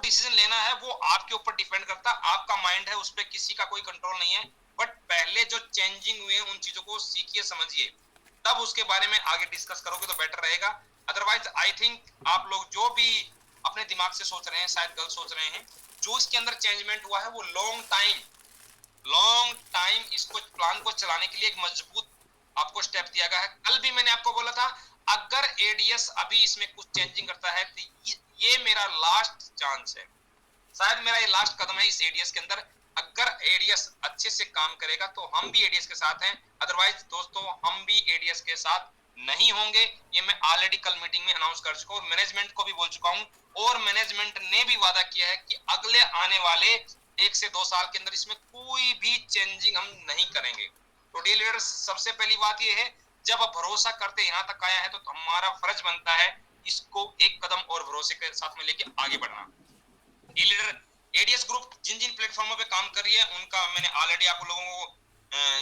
Decision लेना है वो आपके ऊपर डिपेंड करता है, आपका माइंड है, उस पर किसी का कोई कंट्रोल नहीं है। बट पहले जो चेंजिंग हुए हैं उन चीजों को सीखिए, समझिए, तब उसके बारे में आगे डिस्कस करोगे तो बेटर रहेगा। अदरवाइज आई थिंक आप लोग जो भी अपने दिमाग से सोच रहे हैं शायद गलत सोच रहे हैं। जो इसके अंदर चेंजमेंट हुआ है वो लॉन्ग टाइम इसको प्लान को चलाने के लिए एक मजबूत आपको स्टेप दिया गया है। कल भी मैंने आपको बोला था अगर एडीएस अभी इसमें कुछ चेंजिंग करता है तो ये मेरा लास्ट चांस है, शायद मेरा ये लास्ट कदम है इस एडीएस के अंदर। अगर एडीएस अच्छे से काम करेगा तो हम भी एडीएस के साथ हैं, अदरवाइज दोस्तों हम भी एडीएस के साथ नहीं होंगे। ये मैं ऑलरेडी कल मीटिंग में अनाउंस कर चुका हूँ, मैनेजमेंट को भी बोल चुका हूँ, और मैनेजमेंट ने भी वादा किया है कि अगले आने वाले 1 से 2 साल के अंदर इसमें कोई भी चेंजिंग हम नहीं करेंगे। तो डे लीडर्स, सबसे पहली बात यह है, जब आप भरोसा करते यहाँ तक आया है तो हमारा फर्ज बनता है इसको एक कदम और भरोसे के साथ में लेके आगे बढ़ना। डी लीडर एडीएस ग्रुप जिन जिन प्लेटफॉर्मों पे काम कर रही है उनका मैंने ऑलरेडी आप लोगों को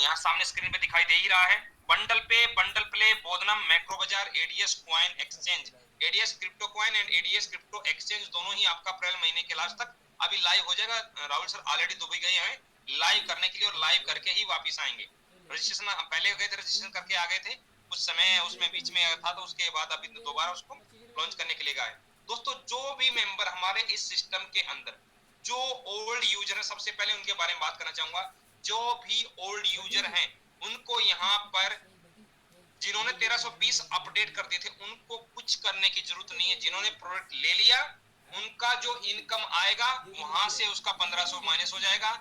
यहाँ सामने स्क्रीन पे दिखाई दे ही रहा है। बंडल पे, बंडल प्ले, बोधनम, मैक्रो बाजार, ADS coin exchange, ADS crypto coin and ADS crypto exchange दोनों ही आपका अप्रैल महीने के लास्ट तक अभी लाइव हो जाएगा। राहुल सर ऑलरेडी दुबई गए हैं लाइव करने के लिए और लाइव करके ही वापिस आएंगे। रजिस्ट्रेशन पहले गए थे, रजिस्ट्रेशन करके आ गए थे, कुछ समय उसमें बीच में था तो उसके बाद अभी दोबारा उसको लॉन्च करने के लिए गए। दोस्तों जो भी मेंबर हमारे इस सिस्टम के अंदर जो ओल्ड यूजर है, सबसे पहले उनके बारे में बात करना चाहूंगा। जो भी ओल्ड यूजर हैं उनको यहाँ पर जिन्होंने 1320 अपडेट कर दिए थे उनको कुछ करने की जरूरत नहीं है। जिन्होंने प्रोडक्ट ले लिया उनका जो इनकम आएगा वहां से उसका 1500 माइनस हो जाएगा।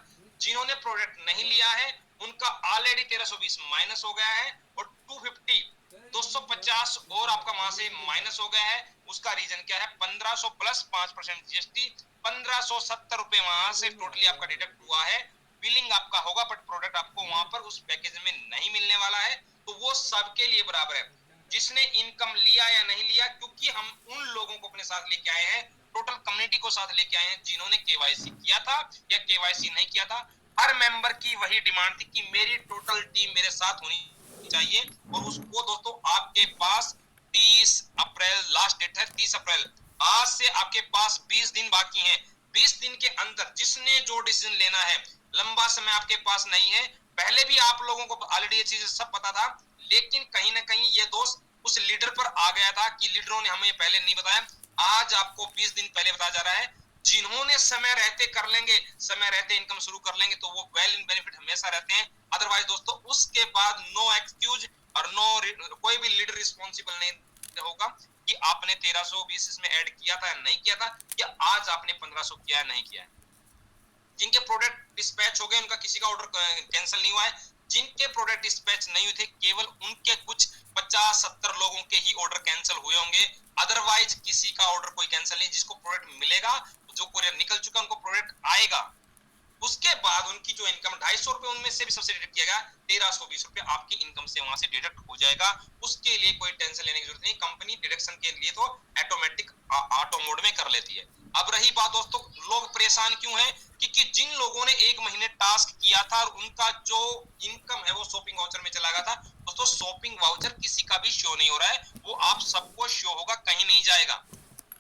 जिन्होंने प्रोडक्ट नहीं लिया है उनका ऑलरेडी 1320 माइनस हो गया है और 250 और आपका वहां से माइनस हो गया है। उसका रीजन क्या है? 1500 प्लस 5% जीएसटी, 1570 रुपए वहां से टोटली आपका डिडक्ट हुआ है। बिलिंग आपका होगा बट प्रोडक्ट आपको वहां पर उस पैकेज में नहीं मिलने वाला है। तो वो सबके लिए बराबर है, जिसने इनकम लिया या नहीं लिया, क्योंकि हम उन लोगों को अपने साथ लेके आए हैं, टोटल कम्युनिटी को साथ लेके आए हैं जिन्होंने केवाईसी किया था या केवाईसी नहीं किया था। हर मेंबर की वही डिमांड थी कि मेरी टोटल टीम मेरे साथ होनी चाहिए और उसको दोस्तों आपके पास 30 अप्रैल लास्ट डेट है। 30 अप्रैल, आज से आपके पास 20 दिन बाकी हैं। 20 दिन के अंदर जिसने जो डिसीजन लेना है, लंबा समय आपके पास नहीं है। पहले भी आप लोगों को ऑलरेडी ये चीजें सब पता था, लेकिन कहीं ना कहीं ये दोस्त उस लीडर पर आ गया था कि लीडरों ने हमें पहले नहीं बताया। आज आपको 20 दिन पहले बताया जा रहा है। जिन्होंने समय रहते कर लेंगे, समय रहते इनकम शुरू कर लेंगे तो वो वेल इन बेनिफिट हमेशा रहते हैं। अदरवाइज दोस्तों उसके बाद नो एक्सक्यूज और नो, कोई भी लीडर रिस्पॉन्सिबल नहीं होगा कि आपने 1320 इसमें ऐड किया था या नहीं किया था, या आज आपने 1500 किया है नहीं किया है। जिनके प्रोडक्ट डिस्पैच हो गए उनका किसी का ऑर्डर कैंसिल नहीं हुआ है। जिनके प्रोडक्ट डिस्पैच नहीं हुए थे केवल उनके कुछ 50-70 लोगों के ही ऑर्डर कैंसिल हुए होंगे, अदरवाइज किसी का ऑर्डर कोई कैंसिल नहीं। जिसको प्रोडक्ट मिलेगा, जो कोरियर निकल चुका उनको प्रोडक्ट आएगा, उसके बाद उनकी जो इनकम 250 रुपए उनमें से भी सबसे डिडक्ट किया गया, 1320 रुपए आपकी इनकम से वहां से डिडक्ट हो जाएगा। उसके लिए कोई टेंशन लेने की जरूरत नहीं, कंपनी डिडक्शन के लिए तो ऑटोमेटिक ऑटो मोड में कर लेती है। अब रही बात दोस्तों, लोग परेशान क्यों हैं? क्योंकि जिन लोगों ने 1 महीने टास्क किया था और उनका जो इनकम है वो शॉपिंग वाउचर में चला गया था, दोस्तों शॉपिंग वाउचर किसी का भी शो नहीं हो रहा है, वो आप सबको शो होगा, कहीं नहीं जाएगा।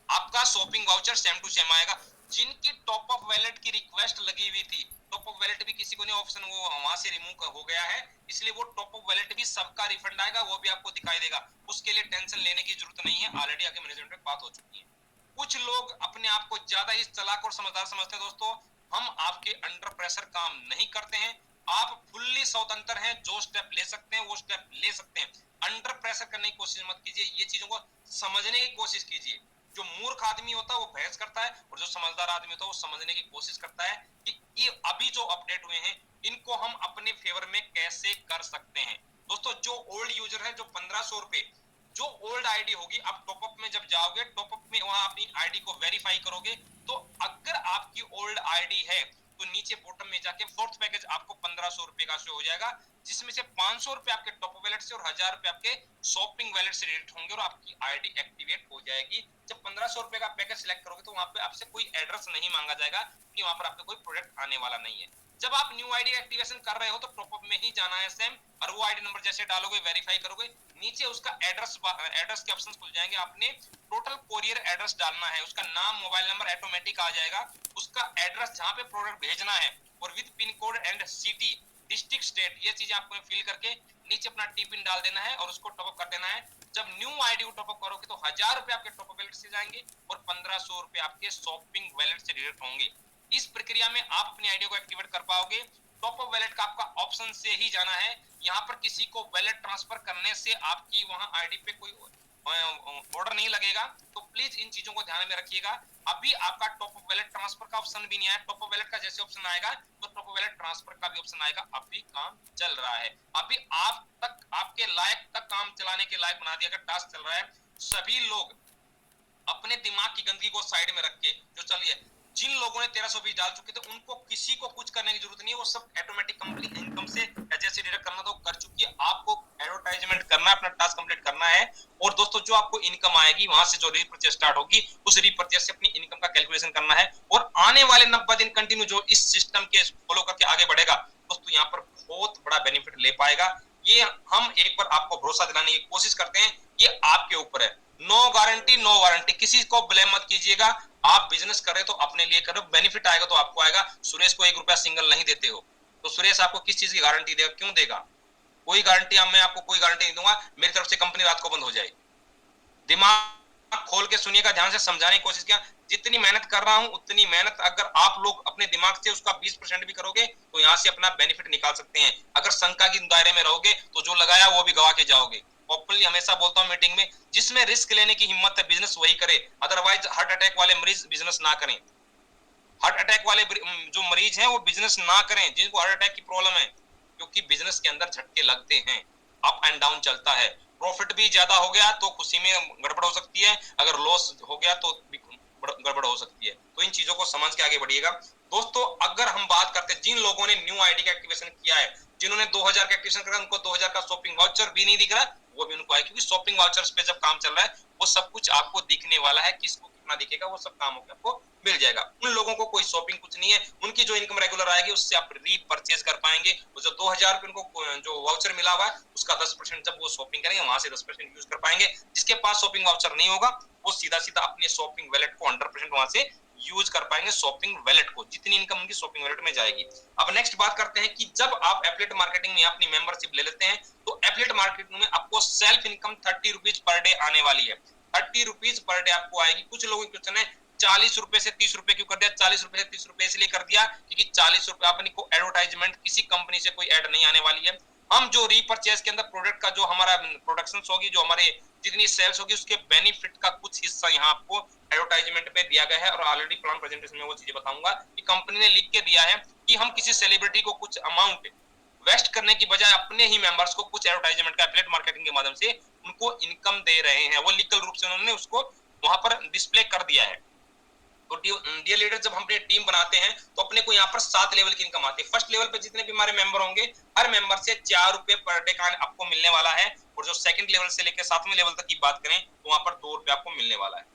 आपका shopping voucher same to same आएगा। जिनकी टॉप अप वैलेट की रिक्वेस्ट लगी हुई थी, टॉप अप वैलेट भी किसी को नहीं, ऑप्शन वो वहां से रिमूव हो गया है, इसलिए वो टॉप अप वैलेट भी सबका रिफंड आएगा, वो भी आपको दिखाई देगा। उसके लिए टेंशन लेने की जरूरत नहीं है, ऑलरेडी आगे मैनेजमेंट में बात हो चुकी है। कुछ लोग अपने आप को ज्यादा ही चालाक और समझदार समझते हैं दोस्तों। हम आपके अंडर प्रेशर काम नहीं करते हैं, आप फुल्ली स्वतंत्र हैं, जो स्टेप ले सकते हैं वो स्टेप ले सकते हैं। अंडर प्रेशर करने की कोशिश मत कीजिए, ये चीजों को समझने की कोशिश कीजिए। जो मूर्ख आदमी होता है वो बहस करता है और जो समझदार आदमी होता है वो समझने की कोशिश करता है कि ये अभी जो अपडेट हुए हैं इनको हम अपने फेवर में कैसे कर सकते हैं। दोस्तों जो ओल्ड यूजर है, जो 1500 रुपए जो ओल्ड आईडी होगी, आप टॉपअप में जब जाओगे, टॉपअप में वहां अपनी आईडी को वेरीफाई करोगे, तो अगर आपकी ओल्ड आईडी है तो नीचे बॉटम में जाके फोर्थ पैकेज आपको 1500 रुपए का शो हो जाएगा, जिसमें से 500 रुपए आपके टॉप वैलेट से और 1000 रुपए आपके शॉपिंग वैलेट से डिडक्ट होंगे और आपकी आईडी एक्टिवेट हो जाएगी। जब 1500 रुपए का पैकेज सिलेक्ट करोगे तो वहां पे आपसे कोई एड्रेस नहीं मांगा जाएगा कि वहां पर आपका कोई प्रोडक्ट आने वाला नहीं है। जब आप न्यू आईडी एक्टिवेशन कर रहे हो तो टॉपअप में ही जाना है सेम, और वो आईडी नंबर जैसे डालोगे, वेरीफाई करोगे, नीचे उसका एड्रेस के ऑप्शंस खुल जाएंगे। आपने टोटल कोरियर एड्रेस डालना है, उसका नाम, मोबाइल नंबर ऑटोमेटिक आ जाएगा, उसका एड्रेस जहां पे प्रोडक्ट भेजना है, और with pin code and city, district, state, ये चीजें आपको फिल करके नीचे अपना टी पिन डाल देना है और उसको टॉपअप कर देना है। जब न्यू आईडी को टॉपअप करोगे तो 1000 रुपए आपके टॉपअप वैलेट से जाएंगे और 1500 रुपए आपके शॉपिंग वैलेट से डिडक्ट होंगे। इस प्रक्रिया में आप अपनी आईडी को एक्टिवेट कर पाओगे। टॉपअप वैलेट का आपका ऑप्शन से ही जाना है, यहाँ पर किसी को वैलेट ट्रांसफर करने से आपकी वहां आईडी पे कोई ऑर्डर नहीं लगेगा, तो प्लीज इन चीजों को ध्यान में रखिएगा। अभी आपका टॉपअप वैलेट ट्रांसफर का ऑप्शन भी नहीं आया, टॉपअप वैलेट का जैसे ऑप्शन आएगा तो टॉपअप वैलेट ट्रांसफर का भी ऑप्शन आएगा। अभी काम चल रहा है, अभी आप तक आपके लायक तक काम चलाने के लायक बना दिया गया, टास्क चल रहा है। सभी लोग अपने दिमाग की गंदगी को साइड में रख के, जो चलिए जिन लोगों ने 1320 डाल चुके थे उनको किसी को कुछ करने की जरूरत नहीं है, वो सब ऑटोमेटिक कंपनी इनकम से जैसे डिडक्ट करना तो कर चुकी है। आपको एडवर्टाइजमेंट करना है, अपना टास्क कंप्लीट करना है, और दोस्तों जो आपको इनकम आएगी वहां से जो रीपर्चेज स्टार्ट होगी उस रीपर्चेज से अपनी इनकम का कैलकुलेशन करना है, और आने वाले 90 दिन कंटिन्यू जो इस सिस्टम के फॉलो करके आगे बढ़ेगा दोस्तों यहाँ पर बहुत बड़ा बेनिफिट ले पाएगा। ये हम एक बार आपको भरोसा दिलाने की कोशिश करते हैं, ये आपके ऊपर है। नो गारंटी नो वारंटी, किसी को ब्लेम मत कीजिएगा। आप बिजनेस कर रहे तो अपने लिए करो, बेनिफिट आएगा तो आपको आएगा। सुरेश को 1 रुपया सिंगल नहीं देते हो तो सुरेश आपको किस चीज की गारंटी देगा, क्यों देगा? कोई गारंटी, मैं आपको कोई गारंटी नहीं दूंगा मेरी तरफ से कंपनी रात को बंद हो जाएगी। दिमाग खोल के सुनिएगा, ध्यान से समझाने की कोशिश किया। जितनी मेहनत कर रहा हूं उतनी मेहनत अगर आप लोग अपने दिमाग से उसका 20% भी करोगे तो यहाँ से अपना बेनिफिट निकाल सकते हैं। अगर शंका की दायरे में रहोगे तो जो लगाया वो भी गवा के जाओगे। ओपनली हमेशा बोलता हूं मीटिंग में, जिसमें रिस्क लेने की हिम्मत है बिजनेस वही करे, अदरवाइज हार्ट अटैक वाले मरीज बिजनेस ना करें। हार्ट अटैक वाले जो मरीज हैं वो बिजनेस ना करें, जिनको हार्ट अटैक की प्रॉब्लम है, क्योंकि बिजनेस के अंदर झटके लगते हैं, अप एंड डाउन चलता है। प्रॉफिट भी ज्यादा हो गया तो खुशी में गड़बड़ हो सकती है, अगर लॉस हो गया तो गड़बड़ हो सकती है। तो इन चीजों को समझ के आगे बढ़िएगा दोस्तों। अगर हम बात करते हैं जिन लोगों ने न्यू आईडी का एक्टिवेशन किया है, जिन्होंने 2000 का एक्टिवेशन करा, उनको 2000 का शॉपिंग वाउचर भी नहीं दिख रहा, वो भी उनको आए, क्योंकि शॉपिंग वाउचर्स पे जब काम चल रहा है वो सब कुछ आपको दिखने वाला है, किसको कितना दिखेगा वो सब काम होकर आपको मिल जाएगा। उन लोगों को कोई शॉपिंग कुछ नहीं है, उनकी जो इनकम रेगुलर आएगी उससे आप रीपरचेज कर पाएंगे। वो जो 2000 रुपए उनको जो वाउचर मिला हुआ है उसका 10% जब वो शॉपिंग करेंगे वहां से 10% यूज कर पाएंगे। जिसके पास शॉपिंग वाउचर नहीं होगा वो सीधा सीधा अपने शॉपिंग वैलेट को 100% वहां से यूज कर पाएंगे, शॉपिंग वैलेट को, जितनी इनकम उनकी शॉपिंग वैलेट में जाएगी। अब नेक्स्ट बात करते हैं कि जब आप एफिलिएट मार्केटिंग में अपनी मेंबरशिप ले लेते हैं तो एफिलिएट मार्केटिंग में आपको self income 30 rupees per day आने वाली है। 30 रुपीज पर डे आपको आएगी। कुछ लोगों की क्वेश्चन है 40 रुपए से 30 रुपए क्यों कर दिया? 40 रुपए से 30 रुपए इसलिए कर दिया क्योंकि 40 रुपए अपनी को एडवर्टाइजमेंट किसी कंपनी से कोई ऐड नहीं आने वाली है। हम जो रीपरचेज के अंदर प्रोडक्ट का जो हमारा प्रोडक्शन होगी, जो हमारे जितनी सेल्स होगी उसके बेनिफिट का कुछ हिस्सा यहाँ आपको एडवर्टाइजमेंट में दिया गया है, और ऑलरेडी प्लान प्रेजेंटेशन में वो चीजें बताऊंगा कि कंपनी ने लिख के दिया है कि हम किसी सेलिब्रिटी को कुछ अमाउंट वेस्ट करने की बजाय अपने ही मेंबर्स को कुछ एडवर्टाइजमेंट का एफिलिएट मार्केटिंग के माध्यम से उनको इनकम दे रहे हैं। वो लीगल रूप से उन्होंने उसको वहां पर डिस्प्ले कर दिया है। तो डियर लीडर, जब हम अपनी टीम बनाते हैं तो अपने को यहाँ पर 7 लेवल की इनकम आती है। फर्स्ट लेवल पे जितने भी हमारे मेंबर होंगे हर मेंबर से 4 रुपए पर डे का आपको मिलने वाला है, और जो सेकंड लेवल से लेकर 7वें लेवल तक की बात करें तो वहां पर 2 रुपए आपको मिलने वाला है।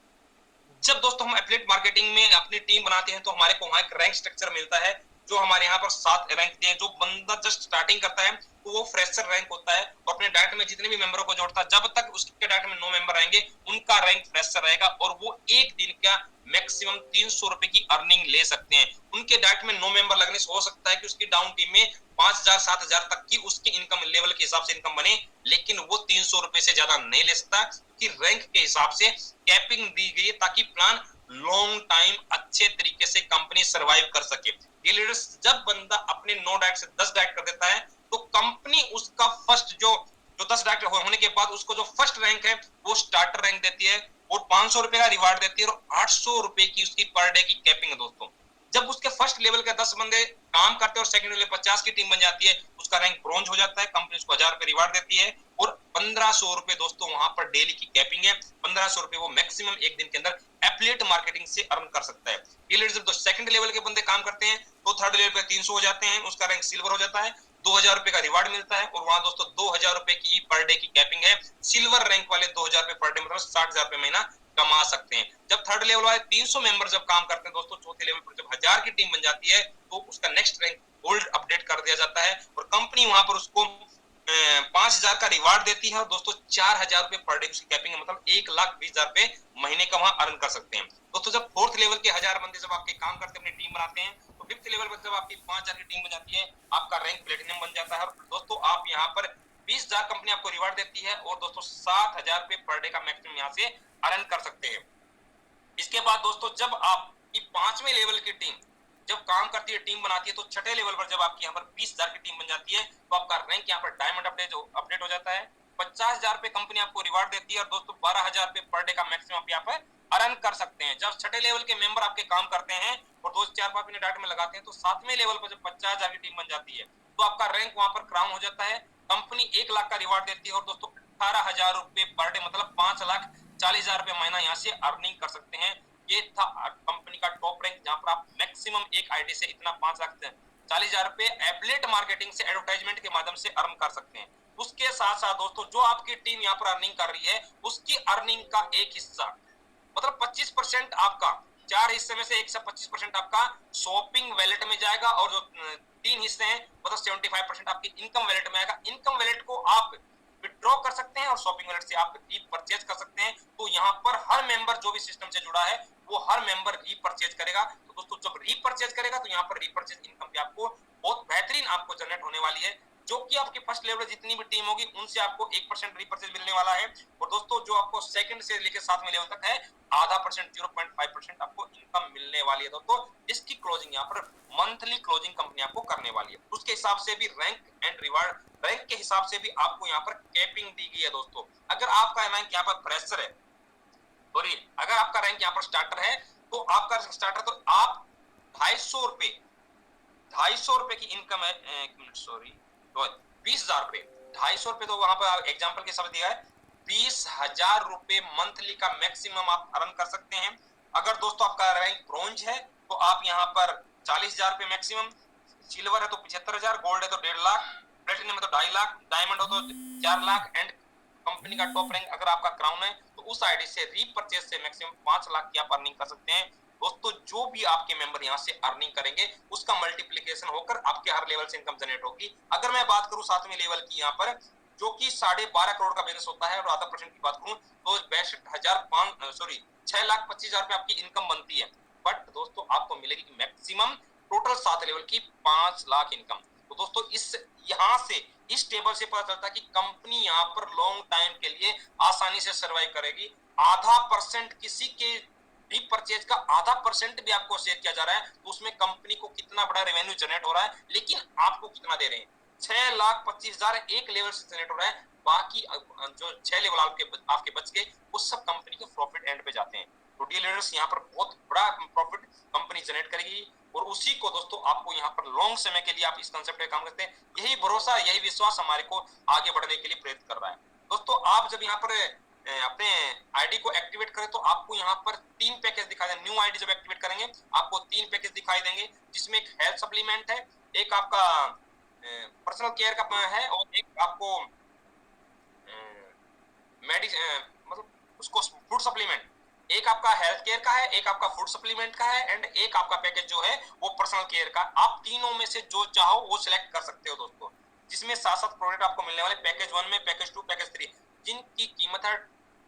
जब दोस्तों हम एफिलिएट मार्केटिंग में अपनी टीम बनाते हैं तो हमारे को वहां एक रैंक स्ट्रक्चर मिलता है, जो हमारे यहाँ पर 7 रैंक दिए हैं। जो बंदा जस्ट स्टार्टिंग करता है तो वो फ्रेशर रैंक होता है, और अपने डायरेक्ट में जितने भी मेंबरों को जोड़ता है, जब तक उसके डायरेक्ट में 9 मेंबर आएंगे उनका रैंक फ्रेशर रहेगा, और वो एक दिन का मैक्सिमम 300 रुपए की अर्निंग ले सकते हैं। उनके डायरेक्ट में 9 मेंबर लगने से हो सकता है कि उसकी डाउन टीम में 5000 7000 तक की उसकी इनकम लेवल के हिसाब से इनकम बने, लेकिन वो 300 रुपए से ज्यादा नहीं ले सकता, कि रैंक के हिसाब से कैपिंग दी गई है ताकि प्लान लॉन्ग टाइम अच्छे तरीके से कंपनी सरवाइव कर सके। ये लीडर्स, जब बंदा अपने 9 डायरेक्ट से 10 डायरेक्ट कर देता है तो कंपनी उसका फर्स्ट जो 10 डायरेक्ट होने के बाद उसको जो फर्स्ट रैंक है वो स्टार्टर रैंक देती है, और 500 रुपए का रिवार्ड देती है, और 800 रुपए की उसकी पर डे की कैपिंग है दोस्तों। जब उसके फर्स्ट लेवल के 10 बंदे काम करते हैं और सेकंड लेवल 50 की टीम बन जाती है, उसका रैंक ब्रॉन्ज हो जाता है, कंपनी उसको 1000 रुपए रिवार्ड देती है, और 1500 रुपए दोस्तों वहां पर डेली की कैपिंग है। 1500 रुपए वो मैक्सिमम एक दिन के अंदर एफिलिएट मार्केटिंग से अर्न कर सकता है। ये जब सेकंड लेवल के बंदे काम करते हैं तो थर्ड लेवल पे 300 हो जाते हैं, उसका रैंक सिल्वर हो जाता है, 2000 रुपए का रिवार्ड मिलता है, और वहां दोस्तों 2000 रुपए की पर डे की कैपिंग है। सिल्वर रैंक वाले 2000 रुपए पर डे मतलब 60000 रुपए महीना कमा सकते हैं। जब थर्ड लेवल वाले 300 मेंबर जब काम करते हैं दोस्तों, 4th लेवल पर जब 1000 की टीम बन जाती है तो उसका नेक्स्ट रैंक गोल्ड अपडेट कर दिया जाता है और कंपनी वहां पर उसको 5000 का रिवार्ड देती है और दोस्तों 4000 रुपए पर डे की कैपिंग है, मतलब 1,20,000 रुपए महीने का वहां अर्न कर सकते हैं। दोस्तों जब 4th लेवल के 1000 बंदे जब आपके काम करते हैं, अपनी टीम बनाते हैं, तो 5th लेवल पर जब आपकी 5000 की टीम बन जाती है, आपका रैंक प्लेटिनम बन जाता है और दोस्तों आप यहाँ पर 20,000 कंपनी आपको रिवार्ड देती है और दोस्तों 7,000 रुपए पर डे का मैक्सिमम यहाँ से अर्न कर सकते हैं। इसके बाद दोस्तों जब आपकी 5वें लेवल की टीम जब काम करती है, टीम बनाती है, तो 6ठे लेवल पर जब आपकी यहाँ पर 20,000 की टीम बन जाती है तो आपका रैंक यहाँ पर डायमंड अपडेट हो जाता है। 50,000 रुपए कंपनी आपको रिवार्ड देती है और दोस्तों 12,000 रुपए पर डे का मैक्सिमम आप यहाँ पर अर्न कर सकते हैं। जब 6ठे लेवल के मेंबर आपके काम करते हैं और दोस्त 4-5 मिनट डायरेक्ट में लगाते हैं तो 7वें लेवल पर जब 50,000 की टीम बन जाती है तो आपका रैंक वहां पर क्राउन हो जाता है। कंपनी 1 लाख का रिवार्ड देती है और दोस्तों 18,000 रुपए पर डे मतलब 5,40,000 रुपए महीना यहाँ से अर्निंग कर सकते हैं। ये था कंपनी का टॉप रैंक जहां पर आप मैक्सिमम एक आईडी से इतना 5,40,000 रुपए एफिलिएट मार्केटिंग से एडवर्टाइजमेंट के माध्यम से अर्न कर सकते हैं। उसके साथ साथ दोस्तों जो आपकी टीम यहाँ पर अर्निंग कर रही है उसकी अर्निंग का एक हिस्सा मतलब 25% आपका 4 हिस्से में से 1 से 25% आपका शॉपिंग वैलेट में जाएगा और जो 3 हिस्से हैं मतलब 75% आपकी इनकम वैलेट में आएगा। इनकम वैलेट को आप विड्रॉ कर सकते हैं और शॉपिंग वैलेट से आप रीपरचेज कर सकते हैं। तो यहाँ पर हर मेंबर जो भी सिस्टम से जुड़ा है वो हर मेंबर रीपरचेज करेगा। तो दोस्तों जब रीपरचेज करेगा तो यहाँ पर रीपरचेज इनकम भी आपको बहुत बेहतरीन आपको जनरेट होने वाली है, जो कि आपकी फर्स्ट लेवल जितनी भी टीम होगी उनसे आपको 1% रीपरचेज मिलने वाला है और दोस्तों जो आपको सेकंड से लेकर 7वें लेवल तक है आधा परसेंट 0.5% आपको इनकम मिलने वाली है। दोस्तों इसकी क्लोजिंग यहाँ पर मंथली क्लोजिंग कंपनी आपको करने वाली है। उसके हिसाब से भी रैंक एंड रिवार्ड रैंक के हिसाब से भी आपको यहाँ पर कैपिंग दी गई है। दोस्तों अगर आपका रैंक यहाँ पर फ्रेशर है, सॉरी अगर आपका रैंक यहाँ पर स्टार्टर है तो आपका स्टार्टर तो आप 250 रुपए की इनकम है, एक मिनट सॉरी 20,000 रुपए 250 रुपए तो वहां पर एग्जांपल के हिसाब दिया है 20,000 रुपए मंथली का मैक्सिमम आप अर्न कर सकते हैं। अगर दोस्तों आपका रैंक ब्रोंज है तो आप यहाँ पर 40,000 रुपए मैक्सिमम, सिल्वर है तो 75,000, गोल्ड है तो 1.5 लाख, प्लेटिनम है तो 2.5 लाख, डायमंड हो तो 4 लाख एंड कंपनी का टॉप रैंक अगर आपका क्राउन है तो उस आईडी से रीपरचेज से मैक्सिमम 5 लाख की आप अर्निंग कर सकते हैं। दोस्तों जो भी आपके मेंबर यहाँ से अर्निंग करेंगे उसका मल्टीप्लिकेशन होकर आपके हर लेवल से इनकम जनरेट होगी। अगर मैं बात करूं 7वें लेवल की यहाँ पर जो कि 12.5 करोड़ का बिजनेस होता है और आधा परसेंट की बात करूं तो 6,25,000 रुपए आपकी इनकम बनती है। बट दोस्तों आपको मिलेगी मैक्सिमम टोटल 7 लेवल की 5 लाख इनकम। तो दोस्तों इस यहाँ से इस टेबल से पता चलता है कि कंपनी यहाँ पर लॉन्ग टाइम के लिए आसानी से सर्वाइव करेगी। आधा परसेंट किसी के रीपरचेज का आधा परसेंट भी आपको शेयर किया जा रहा है तो उसमें कंपनी को कितना बड़ा रेवेन्यू जनरेट हो रहा है, लेकिन आपको कितना दे रहे हैं 6,25,000 एक लेवल से जनरेट हो रहा है, बाकी जो 6 लेवल आपके बच गए वो सब कंपनी के प्रॉफिट एंड पे जाते हैं। तो डियर लीडर्स यहाँ पर बहुत बड़ा प्रॉफिट कंपनी जनरेट करेगी और उसी को दोस्तों आपको यहाँ पर लॉन्ग समय के लिए आप इस कंसेप्ट पे काम करते हैं। यही भरोसा यही विश्वास हमारे को आगे बढ़ने के लिए प्रेरित कर रहा है। दोस्तों आप जब यहाँ पर अपने आईडी को एक्टिवेट करें तो आपको यहाँ पर 3 पैकेज दिखाई देंगे। न्यू आईडी जब एक्टिवेट करेंगे आपको 3 पैकेज दिखाई देंगे जिसमें एक हेल्थ सप्लीमेंट है, एक आपका पर्सनल केयर का है और एक आपको मतलब उसको फूड सप्लीमेंट, एक आपका हेल्थ केयर का है, एक आपका फूड सप्लीमेंट का है एंड एक आपका पैकेज जो है वो पर्सनल केयर का। आप तीनों में से जो चाहो वो सिलेक्ट कर सकते हो दोस्तों, जिसमें 7 प्रोडक्ट आपको मिलने वाले पैकेज 1 में, पैकेज 2, पैकेज 3 जिनकी कीमत है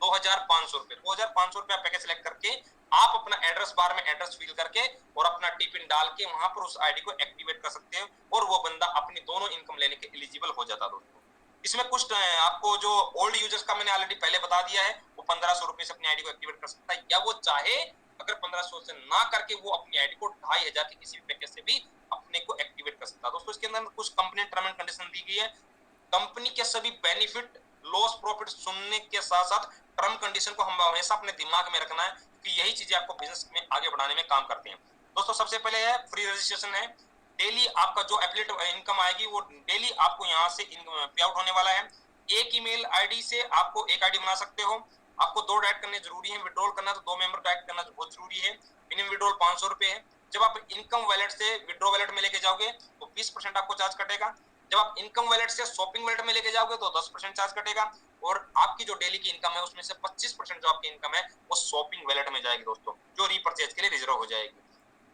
2,500 रुपए। 2,500 रुपए पैकेज सिलेक्ट करके आप अपना एड्रेस बार में एड्रेस फिल करके और अपना टिपिन डाल के वहां पर उस आईडी को एक्टिवेट कर सकते हो और वो बंदा अपनी दोनों इनकम लेने के एलिजिबल हो जाता दोस्तों। इसमें कुछ आपको जो ओल्ड यूजर्स का मैंने ऑलरेडी पहले बता दिया है वो 1,500 रुपए से अपनी आईडी को एक्टिवेट कर सकता है, या वो चाहे अगर 1,500 से ना करके वो अपनी आईडी को 2,500 के किसी भी पैकेज से भी अपने को एक्टिवेट कर सकता है। दोस्तों इसके अंदर कुछ कंपनी टर्म एंड कंडीशन दी गई है। कंपनी के सभी बेनिफिट लॉस प्रॉफिट सुनने के साथ साथ टर्म कंडीशन को हम हमेशा अपने दिमाग में रखना है क्योंकि यही चीजें आपको बिजनेस में आगे बढ़ाने में काम करती हैं। दोस्तों सबसे पहले है फ्री रजिस्ट्रेशन है। डेली आपका जो एफिलिएट इनकम आएगी वो डेली आपको यहाँ से पे आउट होने वाला है। एक ईमेल आईडी से आपको एक आईडी बना सकते हो। आपको 2 ऐड करने जरूरी है, विड्रॉल करना तो 2 मेंबर ऐड करना बहुत जरूरी है। मिनिमम विड्रॉल 500 रुपए है। जब आप इनकम वैलेट से विड्रॉ वैलेट में लेके जाओगे तो 20% आपको चार्ज कटेगा। जब आप इनकम वैलेट से शॉपिंग वैलेट में लेके जाओगे तो 10% चार्ज कटेगा और आपकी जो डेली की इनकम है उसमें से 25% जो आपकी इनकम है वो शॉपिंग वैलेट में जाएगी दोस्तों, जो रीपरचेज के लिए रिजर्व हो जाएगी।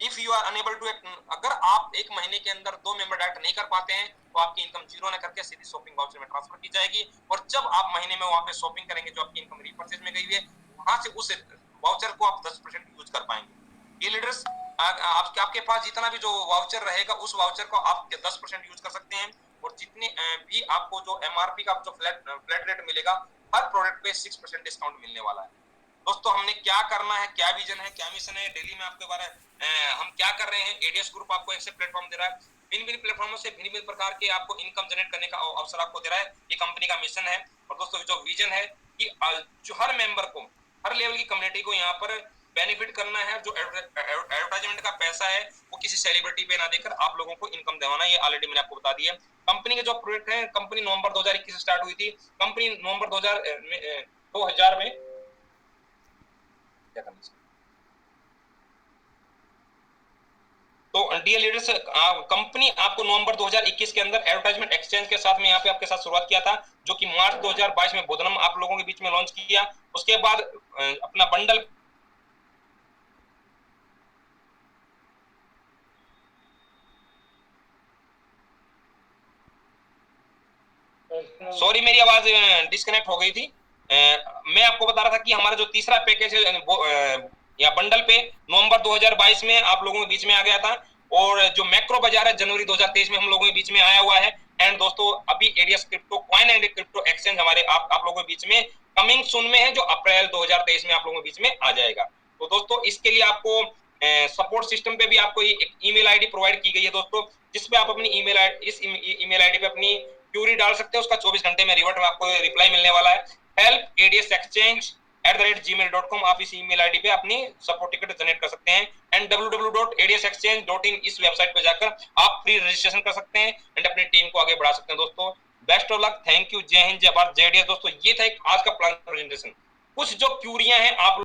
If you are unable to, अगर आप एक महीने के अंदर 2 मेंबर डायरेक्ट नहीं कर पाते हैं तो आपकी इनकम जीरो ना करके सीधी शॉपिंग वाउचर में ट्रांसफर की जाएगी, और जब आप महीने में वहां पे शॉपिंग करेंगे जो आपकी इनकम रीपर्चेज में गई है, वहां से उस वाउचर को आप 10% यूज कर पाएंगे। ये लीडर्स, आपके पास जितना भी जो वाउचर रहेगा उस वाउचर को आप 10% यूज कर सकते हैं, और जितने भी आपको जो एमआरपी का जो फ्लैट रेट मिलेगा हर प्रोडक्ट पे 6% डिस्काउंट मिलने वाला है। दोस्तों हमने क्या करना है, क्या विजन है, क्या मिशन है, डेली में आपके बारे हम क्या कर रहे हैं। एडीएस ग्रुप आपको एक से प्लेटफॉर्म दे रहा है, भिन्न भिन्न प्लेटफॉर्मों से भिन्न भिन्न प्रकार के आपको इनकम जनरेट करने का अवसर आपको दे रहा है। ये कंपनी का मिशन है। और दोस्तों जो विजन है कि जो हर मेंबर को, हर लेवल की कम्युनिटी को यहाँ पर बेनिफिट करना है। जो एडवर्टाइजमेंट का पैसा है वो किसी सेलिब्रिटी पे ना देकर आप लोगों को इनकम दिलाना, ये ऑलरेडी मैंने आपको बता दिया। कंपनी के जो प्रोजेक्ट है, कंपनी नवंबर 2021 से स्टार्ट हुई थी। कंपनी नवंबर 2000 में क्या करना, तो डियर लीडर्स, कंपनी आपको नवंबर 2021 के अंदर एडवर्टाइजमेंट एक्सचेंज के साथ में यहाँ पे आपके साथ शुरुआत किया था, जो कि मार्च 2022 में बोधनम आप लोगों के बीच में लॉन्च किया। उसके बाद अपना बंडल, सॉरी मेरी आवाज डिस्कनेक्ट हो गई थी। मैं आपको बता रहा था कि हमारा जो तीसरा पैकेज है या बंडल पे नवंबर 2022 में आप लोगों के बीच में आ गया था, और जो मैक्रो बाजार है जनवरी 2023 में हम लोगों के बीच में आया हुआ है। एंड दोस्तों अभी ADS crypto coin and crypto exchange हमारे आप लोगों के बीच में कमिंग सून में है, जो अप्रैल 2023 में आप लोगों के बीच में आ जाएगा। तो दोस्तों इसके लिए आपको सपोर्ट सिस्टम पे भी आपको एक ईमेल आईडी प्रोवाइड की गई है दोस्तों, जिसपे आप अपनी ईमेल आईडी पे अपनी क्यूरी डाल सकते हैं। उसका 24 घंटे में रिवर्ट में आपको रिप्लाई मिलने वाला है। help@adsexchange@gmail.com, आप इस ईमेल आईडी पे अपनी सपोर्ट टिकट जनरेट कर सकते हैं। एंड www.adsexchange.in इस वेबसाइट पे जाकर आप फ्री रजिस्ट्रेशन कर सकते हैं एंड अपनी टीम को आगे बढ़ा सकते हैं। दोस्तों best of luck, thank you, जय हिंद, जय भारत, जय डीएस। दोस्तों ये था एक आज का प्लान प्रेजेंटेशन। कुछ जो क्यूरियां हैं आप